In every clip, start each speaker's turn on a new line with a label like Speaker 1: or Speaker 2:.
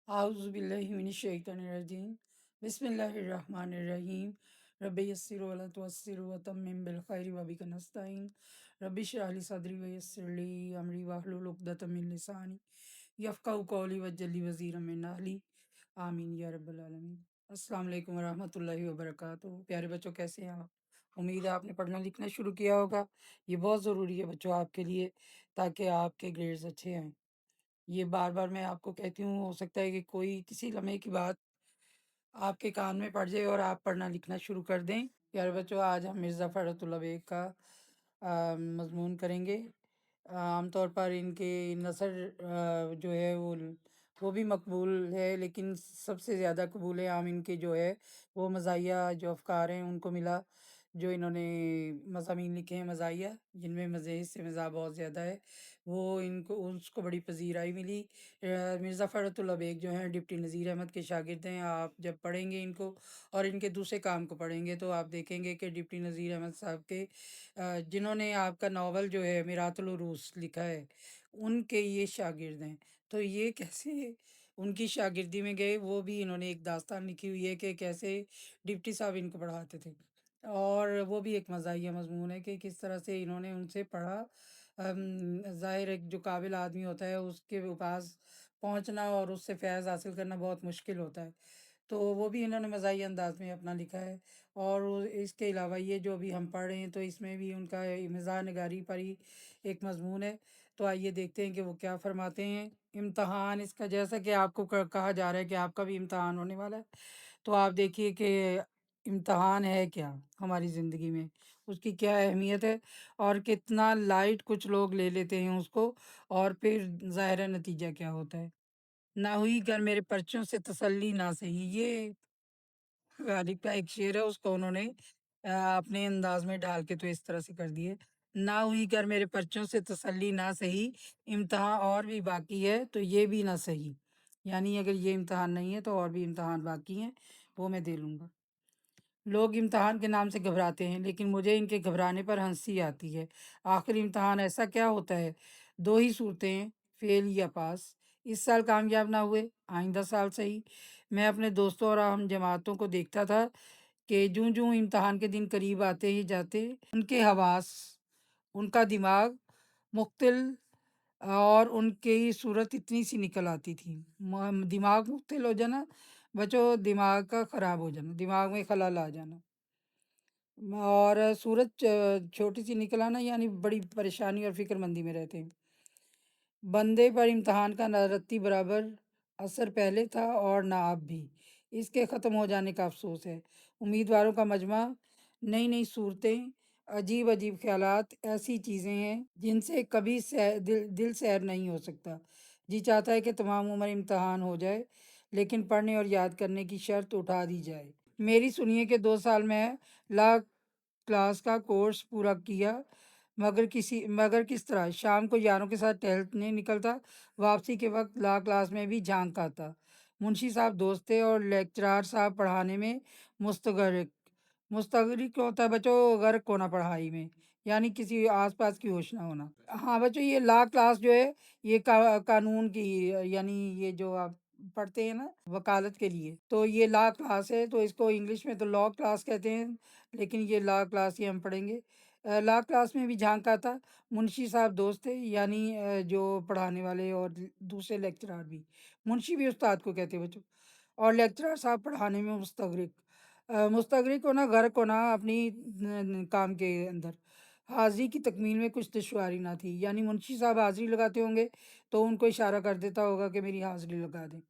Speaker 1: आउज़ुबिल्लाहिमिनश्शैतानिर्रजीम बिस्मिल्लाहिर्रहमानिर्रहीम रब्बि यस्सिर वला तुअस्सिर वतम्मिम बिल खैरि व बिका नस्तईन रब्बि इश्रह ली सदरी व यस्सिर ली अमरी वाहलुल उक़दतम मिन लिसानी यफ़क़हू क़ौली वज्जल ली वज़ीरम मिन अहली आमीन या रब्बल आलमीन। अस्सलाम वालेकुम व रहमतुल्लाहि व बरकातुहू। प्यारे बच्चों, कैसे हैं आप? उम्मीद है आपने पढ़ना लिखना शुरू किया होगा। ये बहुत ज़रूरी है बच्चों आपके लिए, ताकि आपके ग्रेड्स अच्छे आएँ। ये बार-बार मैं आपको कहती हूँ, हो सकता है कि कोई किसी लम्हे की बात आपके कान में पड़ जाए और आप पढ़ना लिखना शुरू कर दें। प्यारे बच्चों, आज हम मिर्ज़ा फ़खरुद्दीन बेग का मज़मून करेंगे। आमतौर पर इनके नसर जो है वो भी मकबूल है, लेकिन सबसे ज़्यादा कबूल आम इनके जो है वो मज़ाहिया जो अफ़कार हैं उनको मिला। जो इन्होंने मज़ामीन लिखे हैं मज़ाहिया, जिनमें मज़े से मज़ा बहुत ज़्यादा है, वो इनको उसको बड़ी पज़ीराई मिली। मिर्ज़ा फ़खरुद्दीन बेग जो हैं डिप्टी नज़ीर अहमद के शागिर्द हैं। आप जब पढ़ेंगे इनको और इनके दूसरे काम को पढ़ेंगे तो आप देखेंगे कि डिप्टी नज़ीर अहमद साहब के जिन्होंने आपका नावल जो है मिरातुल उरूस लिखा है, उनके ये शागिर्द हैं। तो ये कैसे उनकी शागिर्दी में गए, वो भी इन्होंने एक दास्तान लिखी हुई है कि कैसे डिप्टी साहब इनको पढ़ाते थे। और वो भी एक मज़ाहिया मज़मून है कि किस तरह से इन्होंने उनसे पढ़ा। ज़ाहिर है जो काबिल आदमी होता है उसके पास पहुँचना और उससे फ़ैज़ हासिल करना बहुत मुश्किल होता है। तो वो भी इन्होंने मज़ाहिया अंदाज़ में अपना लिखा है। और इसके अलावा ये जो अभी हम पढ़ रहे हैं तो इसमें भी उनका मज़ाह नगारी पर ही एक मज़मून है। तो आइए देखते हैं कि वो क्या फ़रमाते हैं। इम्तिहान इसका, जैसा कि आपको कहा जा रहा है कि आपका भी इम्तिहान होने वाला है, तो आप देखिए कि इम्तिहान है क्या हमारी ज़िंदगी में, उसकी क्या अहमियत है और कितना लाइट कुछ लोग ले लेते हैं उसको, और फिर ज़ाहिर है नतीजा क्या होता है। ना हुई गर मेरे पर्चों से तसल्ली ना सही, ये गालिब का एक शेर है, उसको उन्होंने अपने अंदाज में ढाल के तो इस तरह से कर दिए। ना हुई गर मेरे पर्चों से तसल्ली ना सही, इम्तिहान और भी बाकी है तो ये भी ना सही। यानी अगर ये इम्तिहान नहीं है तो और भी इम्तिहान बाकी हैं, वो मैं दे लूँगा। लोग इम्तिहान के नाम से घबराते हैं, लेकिन मुझे इनके घबराने पर हंसी आती है। आखिर इम्तिहान ऐसा क्या होता है? दो ही सूरतें हैं, फेल या पास। इस साल कामयाब ना हुए, आइंदा साल सही। मैं अपने दोस्तों और हम जमातों को देखता था कि जूं जूं इम्तिहान के दिन करीब आते ही जाते, उनके हवास, उनका दिमाग मुख्तिल और उनकी सूरत इतनी सी निकल आती थी। दिमाग मुख्तिल हो जाना बच्चों, दिमाग का ख़राब हो जाना, दिमाग में खलल आ जाना, और सूरत छोटी सी निकल आना, यानी बड़ी परेशानी और फिक्रमंदी में रहते हैं। बंदे पर इम्तिहान का ना रत्ती बराबर असर पहले था और ना अब भी। इसके ख़त्म हो जाने का अफसोस है। उम्मीदवारों का मजमा, नई नई सूरतें, अजीब अजीब ख्यालात, ऐसी चीज़ें हैं जिनसे कभी दिल सैर नहीं हो सकता। जी चाहता है कि तमाम उम्र इम्तिहान हो जाए, लेकिन पढ़ने और याद करने की शर्त उठा दी जाए। मेरी सुनिए कि 2 साल में ला क्लास का कोर्स पूरा किया, मगर किस तरह शाम को यारों के साथ टहलने निकलता, वापसी के वक्त ला क्लास में भी झांक आता। मुंशी साहब दोस्त थे और लेक्चरार साहब पढ़ाने में मुस्तगरिक। मुस्तगरिक होता है बच्चों, गर्क होना पढ़ाई में, यानी किसी आसपास की होश ना होना। हाँ बच्चों, ये ला क्लास जो है ये कानून की, यानी ये जो आप पढ़ते हैं ना वकालत के लिए, तो ये ला क्लास है। तो इसको इंग्लिश में तो लॉ क्लास कहते हैं, लेकिन ये ला क्लास ही हम पढ़ेंगे। ला क्लास में भी झांका था। मुंशी साहब दोस्त थे, यानी जो पढ़ाने वाले, और दूसरे लेक्चरार भी। मुंशी भी उस्ताद को कहते हैं बच्चों, और लेक्चरार साहब पढ़ाने में मुस्तगरिक। मुस्तगरिक होना, गर्क होना अपनी काम के अंदर। हाज़िरी की तकमील में कुछ दुश्वारी ना थी, यानी मुंशी साहब हाज़िरी लगाते होंगे तो उनको इशारा कर देता होगा कि मेरी हाज़िरी लगा दें।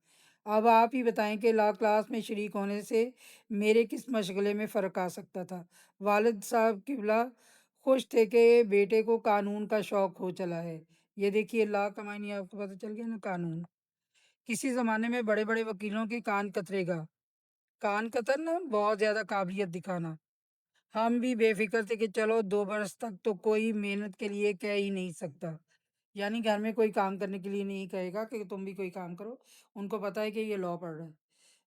Speaker 1: अब आप ही बताएं कि ला क्लास में शरीक होने से मेरे किस मशगले में फ़र्क आ सकता था। वालिद साहब किबला खुश थे कि बेटे को कानून का शौक़ हो चला है। ये देखिए, ला का मायने आपको पता चल गया ना, कानून। किसी ज़माने में बड़े-बड़े वकीलों के कान कतरेगा। कान कतरना, बहुत ज़्यादा काबिलियत दिखाना। हम भी बेफ़िक्र थे कि चलो 2 बरस तक तो कोई मेहनत के लिए कह ही नहीं सकता। यानी घर में कोई काम करने के लिए नहीं कहेगा कि तुम भी कोई काम करो। उनको पता है कि ये लॉ पढ़ रहा है।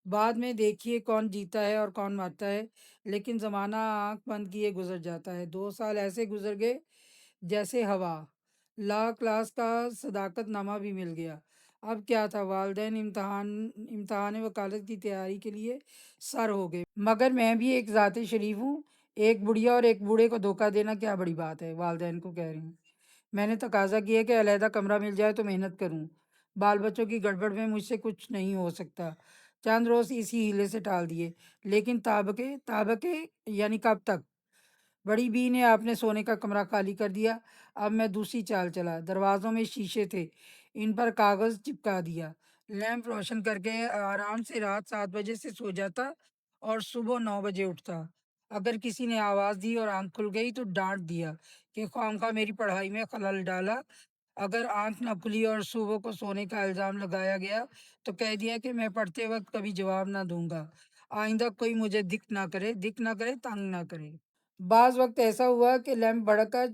Speaker 1: बाद में देखिए कौन जीता है और कौन मरता है, लेकिन ज़माना आँख बंद किए गुज़र जाता है। 2 साल ऐसे गुज़र गए जैसे हवा। ला क्लास का सदाकतनामा भी मिल गया। اب کیا تھا، والدین امتحان وکالت کی تیاری کے لیے سر ہو گئے، مگر میں بھی ایک ذات شریف ہوں، ایک بڑھیا اور ایک بوڑھے کو دھوکہ دینا کیا بڑی بات ہے، والدین کو کہہ رہی ہوں۔ میں نے تقاضا کیا کہ علیحدہ کمرہ مل جائے تو محنت کروں، بال بچوں کی گڑبڑ میں مجھ سے کچھ نہیں ہو سکتا۔ چند روز اسی ہیلے سے ٹال دیے، لیکن تابکے یعنی کب تک؟ بڑی بی نے آپ نے سونے کا کمرہ خالی کر دیا۔ اب میں دوسری چال چلا، دروازوں میں شیشے تھے، ان پر کاغذ چپکا دیا، لیمپ روشن کر کے آرام سے رات 7 بجے سے سو جاتا اور صبح 9 بجے اٹھتا۔ اگر کسی نے آواز دی اور آنکھ کھل گئی تو ڈانٹ دیا کہ خواہ میری پڑھائی میں خلل ڈالا۔ اگر آنکھ نہ کھلی اور صبح کو سونے کا الزام لگایا گیا تو کہہ دیا کہ میں پڑھتے وقت کبھی جواب نہ دوں گا، آئندہ کوئی مجھے دکھ نہ کرے، تنگ نہ کرے۔ بعض وقت ایسا ہوا کہ لیمپ بھڑک کر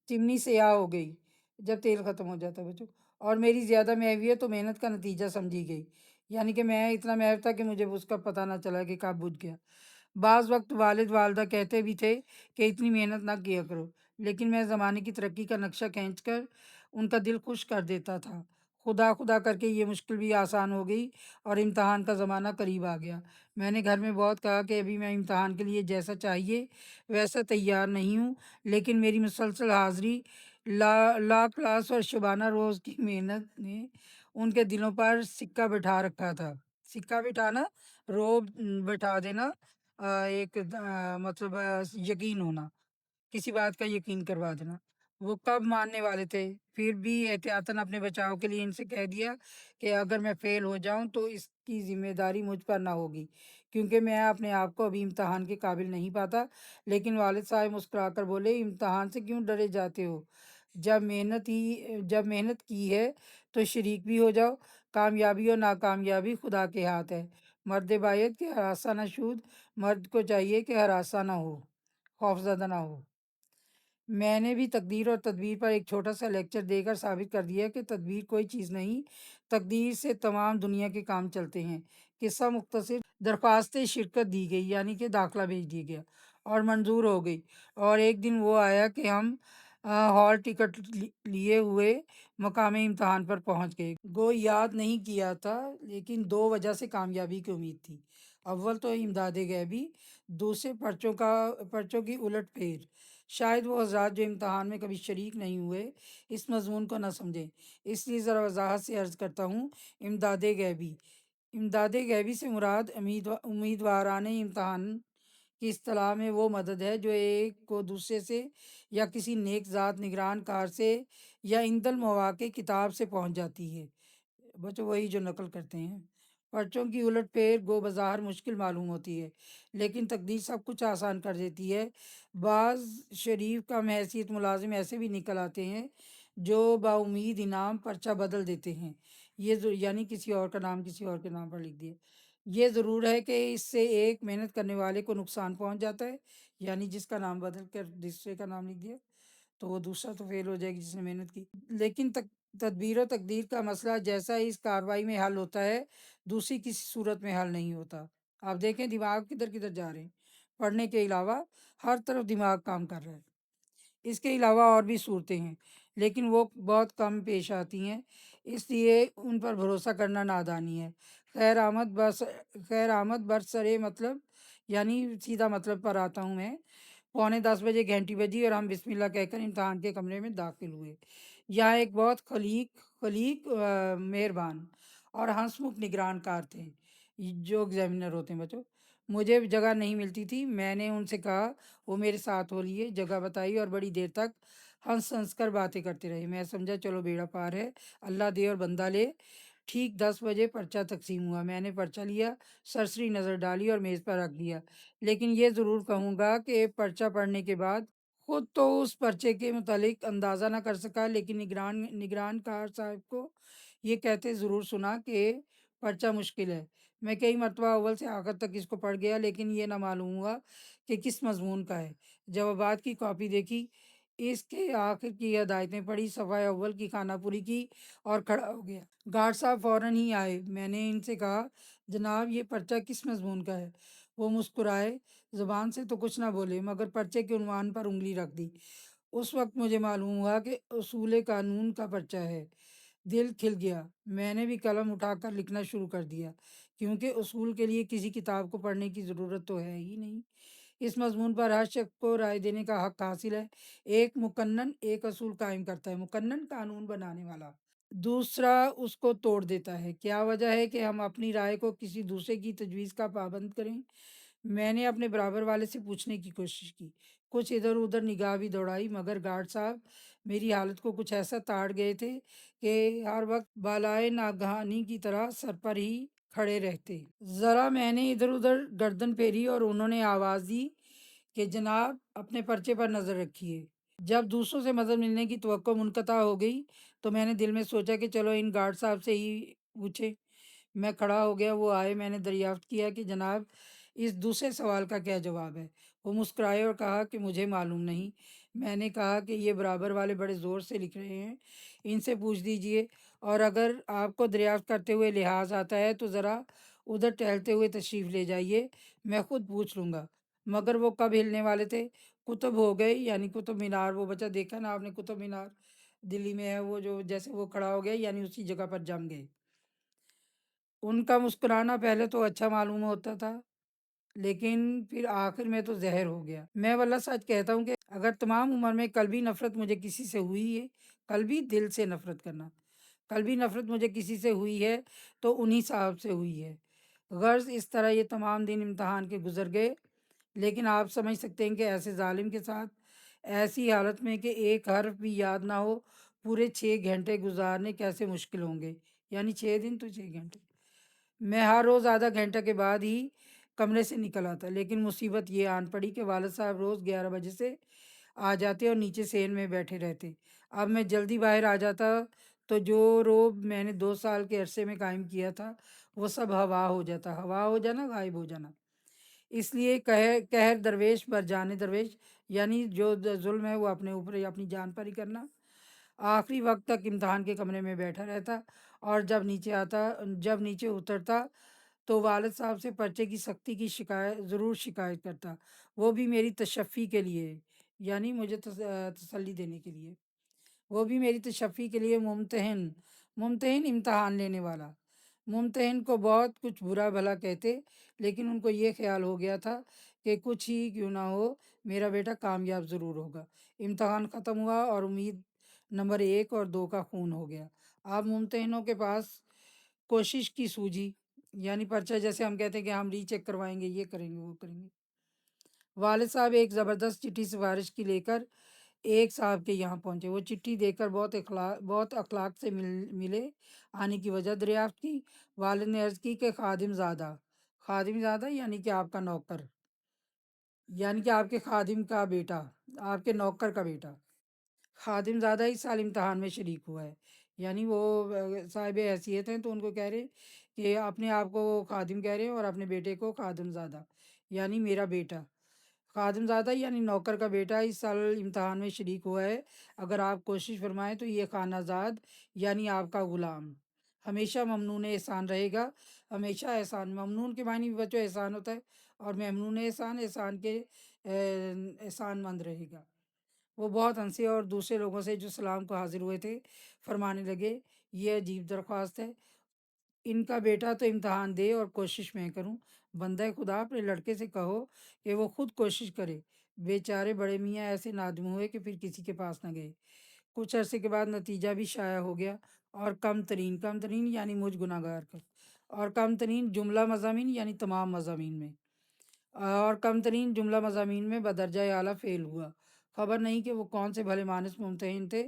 Speaker 1: چمنی سیاہ ہو گئی جب تیل ختم ہو جاتا بچوں، اور میری زیادہ محویت تو محنت کا نتیجہ سمجھی گئی، یعنی کہ میں اتنا محو تھا کہ مجھے اس کا پتہ نہ چلا کہ کب بجھ گیا۔ بعض وقت والد والدہ کہتے بھی تھے کہ اتنی محنت نہ کیا کرو، لیکن میں زمانے کی ترقی کا نقشہ کھینچ کر ان کا دل خوش کر دیتا تھا۔ خدا خدا کر کے یہ مشکل بھی آسان ہو گئی اور امتحان کا زمانہ قریب آ گیا۔ میں نے گھر میں بہت کہا کہ ابھی میں امتحان کے لیے جیسا چاہیے ویسا تیار نہیں ہوں، لیکن میری مسلسل حاضری، لا کلاس اور شبانہ روز کی محنت نے ان کے دلوں پر سکہ بٹھا رکھا تھا۔ سکہ بٹھانا، روب بٹھا دینا، ایک مطلب یقین ہونا، کسی بات کا یقین کروا دینا۔ وہ کب ماننے والے تھے، پھر بھی احتیاطاً اپنے بچاؤ کے لیے ان سے کہہ دیا کہ اگر میں فیل ہو جاؤں تو اس کی ذمہ داری مجھ پر نہ ہوگی، کیونکہ میں اپنے آپ کو ابھی امتحان کے قابل نہیں پاتا۔ لیکن والد صاحب مسکرا کر بولے، امتحان سے کیوں ڈرے جاتے ہو؟ جب محنت کی ہے تو شریک بھی ہو جاؤ۔ کامیابی اور ناکامیابی خدا کے ہاتھ ہے۔ مرد باید کہ ہراساں نہ شود، مرد کو چاہیے کہ ہراساں نہ ہو، خوفزدہ نہ ہو۔ میں نے بھی تقدیر اور تدبیر پر ایک چھوٹا سا لیکچر دے کر ثابت کر دیا کہ تدبیر کوئی چیز نہیں، تقدیر سے تمام دنیا کے کام چلتے ہیں۔ قصہ مختصر، درخواست شرکت دی گئی، یعنی کہ داخلہ بھیج دیا گیا اور منظور ہو گئی، اور ایک دن وہ آیا کہ ہم ہال ٹکٹ لیے ہوئے مقام امتحان پر پہنچ گئے۔ گو یاد نہیں کیا تھا، لیکن 2 وجہ سے کامیابی کی امید تھی۔ اول تو امداد غیبی، دوسرے پرچوں کی الٹ پھیر۔ شاید وہ حضرات جو امتحان میں کبھی شریک نہیں ہوئے اس مضمون کو نہ سمجھیں، اس لیے ذرا وضاحت سے عرض کرتا ہوں۔ امداد غیبی، امداد غیبی سے مراد امیدواران امتحان کی اصطلاح میں وہ مدد ہے جو ایک کو دوسرے سے یا کسی نیک ذات نگران کار سے یا عند المواقع کتاب سے پہنچ جاتی ہے۔ بچوں وہی جو نقل کرتے ہیں۔ پرچوں کی الٹ پھیر گو بظاہر مشکل معلوم ہوتی ہے، لیکن تقدیر سب کچھ آسان کر دیتی ہے۔ بعض شریف کم حیثیت ملازم ایسے بھی نکل آتے ہیں جو با امید انعام پرچہ بدل دیتے ہیں، یعنی کسی اور کا نام کسی اور کے نام پر لکھ دیا۔ یہ ضرور ہے کہ اس سے ایک محنت کرنے والے کو نقصان پہنچ جاتا ہے، یعنی جس کا نام بدل کر دوسرے کا نام لکھ دیا تو وہ دوسرا تو فیل ہو جائے گی جس نے محنت کی۔ لیکن تدبیر و تقدیر کا مسئلہ جیسا اس کاروائی میں حل ہوتا ہے، دوسری کسی صورت میں حل نہیں ہوتا۔ آپ دیکھیں دماغ کدھر کدھر جا رہے ہیں۔ پڑھنے کے علاوہ ہر طرف دماغ کام کر رہا ہے۔ اس کے علاوہ اور بھی صورتیں ہیں، لیکن وہ بہت کم پیش آتی ہیں، اس لیے ان پر بھروسہ کرنا نادانی ہے۔ خیر آمد برسر مطلب، یعنی سیدھا مطلب پر آتا ہوں میں۔ 9:45 گھنٹی بجی اور ہم بسم اللہ کہہ کر امتحان کے کمرے میں داخل ہوئے۔ یہاں ایک بہت خلیق مہربان اور ہنسمکھ نگران کار تھے، جو ایگزامینر ہوتے ہیں بچوں۔ مجھے جگہ نہیں ملتی تھی، میں نے ان سے کہا وہ میرے ساتھ ہو لیے، جگہ بتائی اور بڑی دیر تک ہنس کر باتیں کرتے رہے۔ میں سمجھا چلو بیڑا پار ہے، اللہ دے اور بندہ لے۔ ٹھیک 10 بجے پرچہ تقسیم ہوا، میں نے پرچہ لیا، سرسری نظر ڈالی اور میز پر رکھ دیا۔ لیکن یہ ضرور کہوں گا کہ پرچہ پڑھنے کے بعد خود تو اس پرچے کے متعلق اندازہ نہ کر سکا، لیکن نگران کار صاحب کو یہ کہتے ضرور سنا کہ پرچہ مشکل ہے۔ میں کئی مرتبہ اول سے آخر تک اس کو پڑھ گیا، لیکن یہ نہ معلوم ہوا کہ کس مضمون کا ہے۔ جوابات کی کاپی دیکھی، اس کے آخر کی ہدایتیں پڑھی، صفحہ اول کی خانہ پوری کی اور کھڑا ہو گیا۔ گارڈ صاحب فوراً ہی آئے۔ میں نے ان سے کہا جناب یہ پرچہ کس مضمون کا ہے؟ وہ مسکرائے، زبان سے تو کچھ نہ بولے مگر پرچے کے عنوان پر انگلی رکھ دی۔ اس وقت مجھے معلوم ہوا کہ اصول قانون کا پرچہ ہے۔ دل کھل گیا، میں نے بھی قلم اٹھا کر لکھنا شروع کر دیا، کیونکہ اصول کے لیے کسی کتاب کو پڑھنے کی ضرورت تو ہے ہی نہیں۔ اس مضمون پر ہر شخص کو رائے دینے کا حق حاصل ہے۔ ایک مقنن ایک اصول قائم کرتا ہے، مقنن قانون بنانے والا، دوسرا اس کو توڑ دیتا ہے۔ کیا وجہ ہے کہ ہم اپنی رائے کو کسی دوسرے کی تجویز کا پابند کریں؟ میں نے اپنے برابر والے سے پوچھنے کی کوشش کی، کچھ ادھر ادھر نگاہ بھی دوڑائی، مگر گارڈ صاحب میری حالت کو کچھ ایسا تاڑ گئے تھے کہ ہر وقت بالائے ناگہانی کی طرح سر پر ہی کھڑے رہتے۔ ذرا میں نے ادھر ادھر گردن پھیری اور انہوں نے آواز دی کہ جناب اپنے پرچے پر نظر رکھیے۔ جب دوسروں سے مدد ملنے کی توقع منقطع ہو گئی تو میں نے دل میں سوچا کہ چلو ان گارڈ صاحب سے ہی پوچھے۔ میں کھڑا ہو گیا، وہ آئے، میں نے دریافت کیا کہ جناب اس دوسرے سوال کا کیا جواب ہے؟ وہ مسکرائے اور کہا کہ مجھے معلوم نہیں۔ میں نے کہا کہ یہ برابر والے بڑے زور سے لکھ رہے ہیں، ان سے پوچھ دیجئے، اور اگر آپ کو دریافت کرتے ہوئے لحاظ آتا ہے تو ذرا ادھر ٹہلتے ہوئے تشریف لے جائیے، میں خود پوچھ لوں گا۔ مگر وہ کب ہلنے والے تھے؟ قطب ہو گئے، یعنی قطب مینار، وہ بچہ دیکھا نا آپ نے، قطب مینار دلی میں ہے، وہ جو جیسے وہ کھڑا ہو گیا یعنی اسی جگہ پر جم گئے۔ ان کا مسکرانا پہلے تو اچھا معلوم ہوتا تھا، لیکن پھر آخر میں تو زہر ہو گیا۔ میں واللہ سچ کہتا ہوں کہ اگر تمام عمر میں قلبی نفرت مجھے کسی سے ہوئی ہے، قلبی دل سے نفرت کرنا، قلبی نفرت مجھے کسی سے ہوئی ہے تو انہی صاحب سے ہوئی ہے۔ غرض اس طرح یہ تمام دن امتحان کے گزر گئے، لیکن آپ سمجھ سکتے ہیں کہ ایسے ظالم کے ساتھ ایسی حالت میں کہ ایک حرف بھی یاد نہ ہو پورے 6 گھنٹے گزارنے کیسے مشکل ہوں گے، یعنی 6 دن تو 6 گھنٹے۔ میں ہر روز آدھا گھنٹہ کے بعد ہی کمرے سے نکل آتا، لیکن مصیبت یہ آن پڑی کہ والد صاحب روز 11 بجے سے آ جاتے اور نیچے صحن میں بیٹھے رہتے۔ اب میں جلدی باہر آ جاتا تو جو روب میں نے 2 سال کے عرصے میں قائم کیا تھا وہ سب ہوا ہو جاتا، ہوا ہو جانا، غائب ہو جانا۔ اس لیے قہر درویش بر جان درویش، یعنی جو ظلم ہے وہ اپنے اوپر یا اپنی جان پر ہی کرنا۔ آخری وقت تک امتحان کے کمرے میں بیٹھا رہتا، اور جب نیچے اترتا تو والد صاحب سے پرچے کی سختی کی ضرور شکایت کرتا، وہ بھی میری تشفی کے لیے، یعنی مجھے تسلی دینے کے لیے، وہ بھی میری تشفی کے لیے ممتحن امتحان لینے والا۔ ممتحن کو بہت کچھ برا بھلا کہتے، لیکن ان کو یہ خیال ہو گیا تھا کہ کچھ ہی کیوں نہ ہو میرا بیٹا کامیاب ضرور ہوگا۔ امتحان ختم ہوا اور امید نمبر 1 اور 2 کا خون ہو گیا۔ اب ممتحنوں کے پاس کوشش کی سوجی، یعنی پرچہ جیسے ہم کہتے ہیں کہ ہم ری چیک کروائیں گے، یہ کریں گے، وہ کریں گے۔ والد صاحب ایک زبردست چٹھی سفارش کی لے کر ایک صاحب کے یہاں پہنچے۔ وہ چٹھی دیکھ کر بہت اخلاق سے ملے، آنے کی وجہ دریافت کی۔ والد نے عرض کی کہ خادم زادہ یعنی کہ آپ کا نوکر، یعنی کہ آپ کے خادم کا بیٹا، آپ کے نوکر کا بیٹا خادم زادہ اس سال امتحان میں شریک ہوا ہے، یعنی وہ صاحب حیثیت ہیں تو ان کو کہہ رہے کہ اپنے آپ کو وہ خادم کہہ رہے ہیں اور اپنے بیٹے کو خادم زادہ، یعنی میرا بیٹا خادم زادہ یعنی نوکر کا بیٹا اس سال امتحان میں شریک ہوا ہے۔ اگر آپ کوشش فرمائیں تو یہ خانہ زاد یعنی آپ کا غلام ہمیشہ ممنون احسان رہے گا۔ ہمیشہ احسان، ممنون کے معنی بھی بچوں احسان ہوتا ہے، اور ممنون احسان کے احسان مند رہے گا۔ وہ بہت ہنسے اور دوسرے لوگوں سے جو سلام کو حاضر ہوئے تھے فرمانے لگے، یہ عجیب درخواست ہے، ان کا بیٹا تو امتحان دے اور کوشش میں کروں۔ بندہ خدا اپنے لڑکے سے کہو کہ وہ خود کوشش کرے۔ بیچارے بڑے میاں ایسے نادم ہوئے کہ پھر کسی کے پاس نہ گئے۔ کچھ عرصے کے بعد نتیجہ بھی شائع ہو گیا، اور کم ترین یعنی مجھ گناہ گار کا، اور کم ترین جملہ مضامین یعنی تمام مضامین میں، اور کم ترین جملہ مضامین میں بدرجہ اعلیٰ فیل ہوا۔ خبر نہیں کہ وہ کون سے بھلے مانس ممتحن تھے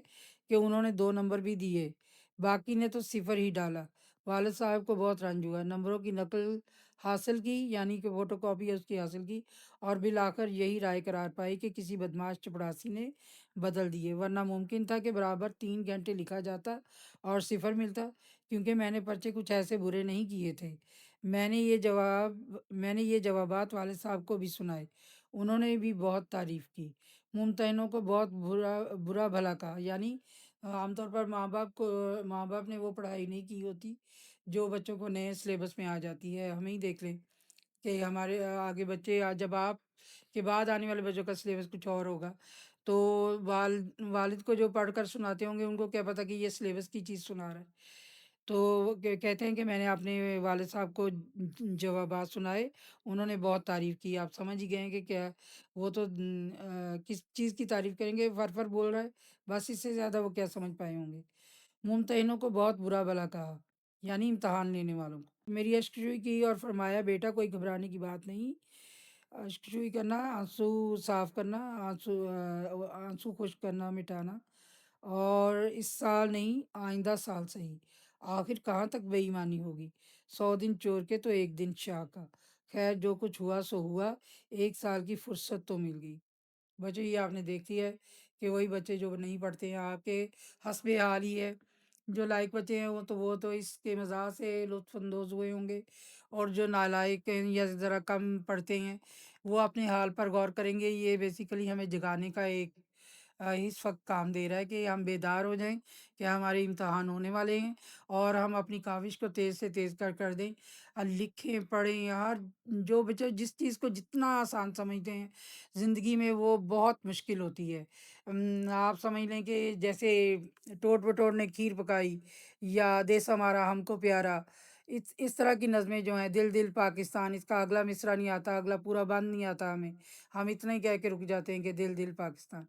Speaker 1: کہ انہوں نے 2 نمبر بھی دیے، باقی نے تو 0 ہی ڈالا۔ والد صاحب کو بہت رنج ہوا، نمبروں کی نقل حاصل کی، یعنی کہ فوٹو کاپی اس کی حاصل کی، اور بالآخر یہی رائے قرار پائی کہ کسی بدماش چپڑاسی نے بدل دیے، ورنہ ممکن تھا کہ برابر 3 گھنٹے لکھا جاتا اور 0 ملتا، کیونکہ میں نے پرچے کچھ ایسے برے نہیں کیے تھے۔ میں نے یہ جوابات والد صاحب کو بھی سنائے، انہوں نے بھی بہت تعریف کی، ممتحنوں کو بہت برا بھلا کہا، یعنی عام طور پر ماں باپ نے وہ پڑھائی نہیں کی ہوتی جو بچوں کو نئے سلیبس میں آ جاتی ہے۔ ہمیں ہی دیکھ لیں کہ ہمارے آگے بچے، جب آپ کے بعد آنے والے بچوں کا سلیبس کچھ اور ہوگا، तो वालिद को जो पढ़कर सुनाते होंगे उनको क्या पता कि ये सिलेबस की चीज़ सुना रहा है। तो वो कहते हैं कि मैंने अपने वालिद साहब को जवाबात सुनाए, उन्होंने बहुत तारीफ़ की। आप समझ ही गए हैं कि क्या वो तो किस चीज़ की तारीफ़ करेंगे, फर-फर बोल रहा है, बस इससे ज़्यादा वो क्या समझ पाए होंगे। मुम्तहिनों को बहुत बुरा-भला कहा, यानी इम्तिहान लेने वालों को। मेरी अश्कजोई की और फरमाया, बेटा कोई घबराने की बात नहीं। अश्कजोई करना, आँसू साफ़ करना, आँसू खुश्क करना, मिटाना और इस साल नहीं, आइंदा साल सही। आखिर कहाँ तक बेईमानी होगी? 100 दिन चोर के तो 1 दिन शाह का। खैर जो कुछ हुआ सो हुआ, 1 साल की फुर्सत तो मिल गई। बच्चों ये आपने देख लिया है कि वही बच्चे जो नहीं पढ़ते हैं आपके हस्बे हाल ही है। जो लायक बच्चे हैं वो तो इसके मज़ाक से लुत्फ़अंदोज़ हुए होंगे और जो नालायक हैं या ज़रा कम पढ़ते हैं, वो अपने हाल पर गौर करेंगे। ये बेसिकली हमें जगाने का एक इस वक़्त काम दे रहा है कि हम बेदार हो जाएँ कि हमारे इम्तिहान होने वाले हैं और हम अपनी काविश को तेज़ से तेज़ कर दें। लिखें, पढ़ें, हर जो बच्चे जिस चीज़ को जितना आसान समझते हैं, ज़िंदगी में वो बहुत मुश्किल होती है। आप समझ लें कि जैसे टोट-बटोर ने खीर पकाई या देश हमारा हमको प्यारा, इस तरह की नज़में जो हैं, दिल दिल पाकिस्तान, इसका अगला मिसरा नहीं आता, अगला पूरा बंद नहीं आता हमें। हम इतना ही कह के रुक जाते हैं कि दिल दिल पाकिस्तान।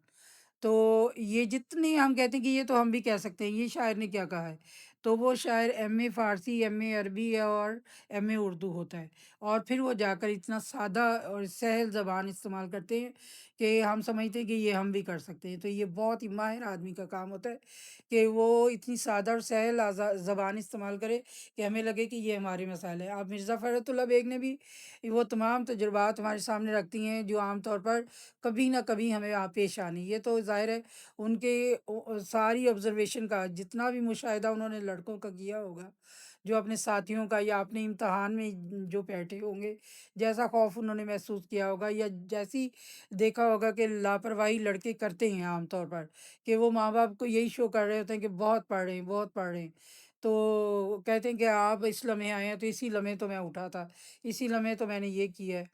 Speaker 1: तो ये जितनी हम कहते हैं कि ये तो हम भी कह सकते हैं, ये शायर ने क्या कहा है? तो वो शायर एमए फ़ारसी, एमए अरबी और एमए उर्दू होता है और फिर वो जाकर इतना सादा और सहल ज़बान इस्तेमाल करते हैं कि हम समझते हैं कि ये हम भी कर सकते हैं। तो ये बहुत ही माहिर आदमी का काम होता है कि वो इतनी सादा और सहल ज़बान इस्तेमाल करे कि हमें लगे कि ये हमारे मसाइल हैं। अब मिर्ज़ा फ़खरुद्दीन बेग ने भी वो तमाम तजुर्बात हमारे सामने रखती हैं जो आम तौर पर कभी ना कभी हमें पेश आनी। ये तो ज़ाहिर है उनके सारी ऑब्ज़र्वेशन का जितना भी मुशाहिदा उन्होंने लड़कों का किया होगा, जो अपने साथियों का या अपने इम्तिहान में जो बैठे होंगे, जैसा खौफ़ उन्होंने महसूस किया होगा या जैसी देखा होगा कि लापरवाही लड़के करते हैं आम तौर पर, कि वो माँ-बाप को यही शो कर रहे होते हैं कि बहुत पढ़ रहे हैं, बहुत पढ़ रहे हैं। तो कहते हैं कि आप इस लम्हे आए हैं, तो इसी लम्हे तो मैं उठा था, इसी लम्हे तो मैंने ये किया है।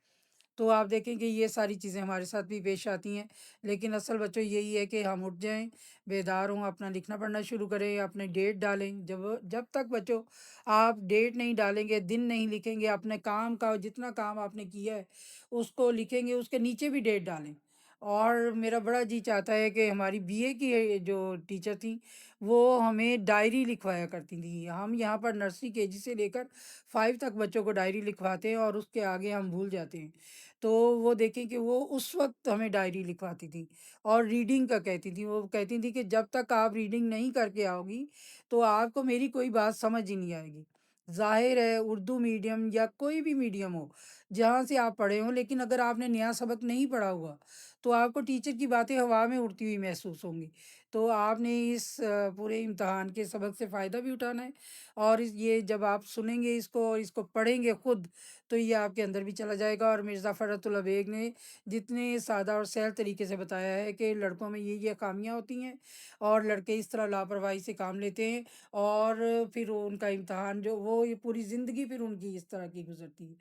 Speaker 1: तो आप देखें कि ये सारी चीज़ें हमारे साथ भी पेश आती हैं। लेकिन असल बच्चों यही है कि हम उठ जाएँ, बेदार हों, अपना लिखना पढ़ना शुरू करें, अपने डेट डालें। जब तक बच्चों आप डेट नहीं डालेंगे, दिन नहीं लिखेंगे, अपने काम का जितना काम आपने किया है, उसको लिखेंगे, उसके नीचे भी डेट डालें। और मेरा बड़ा जी चाहता है कि हमारी बीए की जो टीचर थीं, वो हमें डायरी लिखवाया करती थीं। हम यहाँ पर नर्सरी केजी से लेकर 5 तक बच्चों को डायरी लिखवाते हैं और उसके आगे हम भूल जाते हैं। तो वो देखें कि वो उस वक़्त हमें डायरी लिखवाती थी और रीडिंग का कहती थी। वो कहती थी कि जब तक आप रीडिंग नहीं करके आओगी, तो आपको मेरी कोई बात समझ ही नहीं आएगी। ज़ाहिर है उर्दू मीडियम या कोई भी मीडियम हो, जहाँ से आप पढ़े हों, लेकिन अगर आपने नया सबक नहीं पढ़ा हुआ, तो आपको टीचर की बातें हवा में उड़ती हुई महसूस होंगी। तो आपने इस पूरे इम्तिहान के सबक से फ़ायदा भी उठाना है और ये जब आप सुनेंगे इसको और इसको पढ़ेंगे खुद, तो ये आपके अंदर भी चला जाएगा। और मिर्ज़ा फ़खरुद्दीन बेग ने जितने सादा और सहल तरीके से बताया है कि लड़कों में ये ख़ामियाँ होती हैं और लड़के इस तरह लापरवाही से काम लेते हैं और फिर वो उनका इम्तिहान जो वो ये पूरी ज़िंदगी फिर उनकी इस तरह की गुज़रती है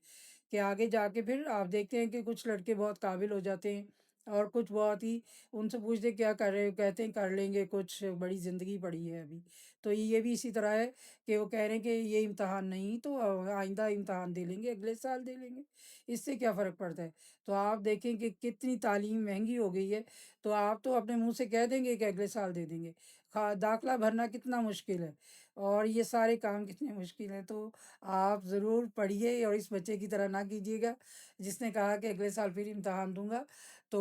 Speaker 1: कि आगे जाके फिर आप देखते हैं कि कुछ लड़के बहुत काबिल हो जाते हैं और कुछ बहुत ही उनसे पूछते क्या कर रहे हो? कहते हैं कर लेंगे कुछ, बड़ी ज़िंदगी पड़ी है अभी। तो ये भी इसी तरह है कि वो कह रहे हैं कि ये इम्तिहान नहीं तो आइंदा इम्तिहान दे लेंगे, अगले साल दे लेंगे, इससे क्या फ़र्क पड़ता है? तो आप देखें कि कितनी तालीम महँगी हो गई है, तो आप तो अपने मुँह से कह देंगे कि अगले साल दे देंगे। दाखिला भरना कितना मुश्किल है और ये सारे काम कितने मुश्किल हैं। तो आप ज़रूर पढ़िए और इस बच्चे की तरह ना कीजिएगा, जिसने कहा कि अगले साल फिर इम्तिहान दूँगा। तो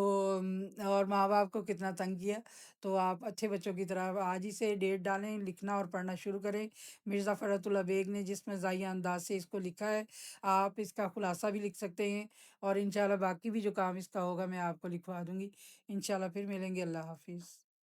Speaker 1: और माँ-बाप को कितना तंग किया। तो आप अच्छे बच्चों की तरह आज ही से डेट डालें, लिखना और पढ़ना शुरू करें। मिर्ज़ा फ़खरुद्दीन बेग ने जिस मज़ाहिया अंदाज़ से इसको लिखा है, आप इसका खुलासा भी लिख सकते हैं और इंशाअल्लाह बाकी भी जो काम इसका होगा मैं आपको लिखवा दूँगी। इंशाअल्लाह फिर मिलेंगे। अल्लाह हाफ़िज़।